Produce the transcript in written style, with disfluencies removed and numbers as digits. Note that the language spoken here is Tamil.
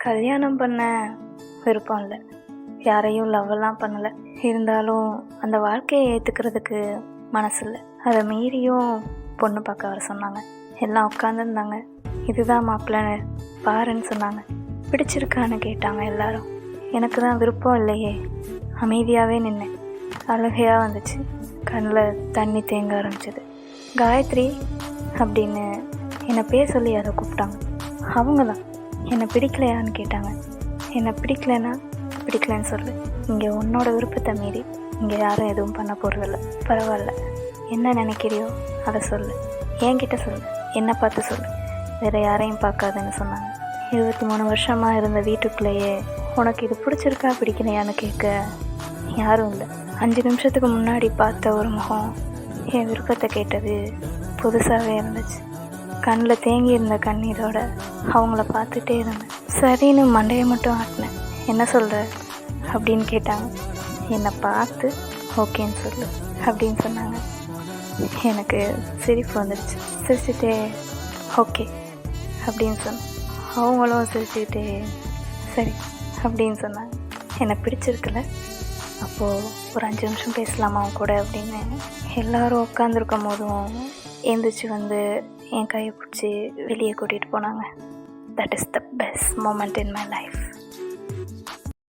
கல்யாணம் பண்ண விருப்பம் இல்லை, யாரையும் லவ்வெல்லாம் பண்ணலை. இருந்தாலும் அந்த வாழ்க்கையை ஏற்றுக்கிறதுக்கு மனசு இல்லை. அதை மீறியும் பொண்ணு பார்க்க வர சொன்னாங்க. எல்லாம் உட்காந்துருந்தாங்க. இதுதான் மாப்பிள்ளை பாருன்னு சொன்னாங்க. பிடிச்சிருக்கான்னு கேட்டாங்க எல்லாரும். எனக்கு தான் விருப்பம் இல்லையே. அமைதியாகவே நின்னேன். அழுகையாக வந்துச்சு. கண்ணில் தண்ணி தேங்க ஆரம்பிச்சிது. காயத்ரி அப்படின்னு என்னை பேர் சொல்லி அதை கூப்பிட்டாங்க. அவங்க தான் என்னை பிடிக்கலையான்னு கேட்டாங்க. என்னை பிடிக்கலைன்னா பிடிக்கலன்னு சொல்லு. இங்கே உன்னோட விருப்பத்தை மீறி இங்கே யாரும் எதுவும் பண்ண போகிறதில்ல. பரவாயில்ல, என்ன நினைக்கிறியோ அதை சொல்லு. என்கிட்ட சொல்லு, என்னை பார்த்து சொல்லு, வேறு யாரையும் பார்க்காதுன்னு சொன்னாங்க. 23 வருஷமாக இருந்த வீட்டுக்குள்ளேயே உனக்கு இது பிடிச்சிருக்கா பிடிக்கலையான்னு கேட்க யாரும் இல்லை. 5 நிமிஷத்துக்கு முன்னாடி பார்த்த ஒரு முகம் என் விருப்பத்தை கேட்டது புதுசாகவே இருந்துச்சு. கண்ணில் தேங்கி இருந்த கண்ணீரோட அவங்கள பார்த்துட்டே இருந்தேன். சரின்னு மண்டையை மட்டும் ஆட்டினேன். என்ன சொல்கிற அப்படின்னு கேட்டாங்க. என்னை பார்த்து ஓகேன்னு சொல்லு அப்படின்னு சொன்னாங்க. எனக்கு சிரிப்பு வந்துடுச்சு. சிரிச்சுட்டே ஓகே அப்படின்னு சொன்னேன். அவங்களும் சிரிச்சுக்கிட்டே சரி அப்படின்னு சொன்னாங்க. என்னை பிடிச்சிருக்குல்ல, அப்போது ஒரு 5 நிமிஷம் பேசலாமா அவங்க கூட அப்படின்னு எல்லோரும் உட்காந்துருக்கும் போதும் எழுந்திரிச்சு வந்து என் கையை பிடிச்சி வெளியே கூட்டிகிட்டு போனாங்க. That is the best moment in my life.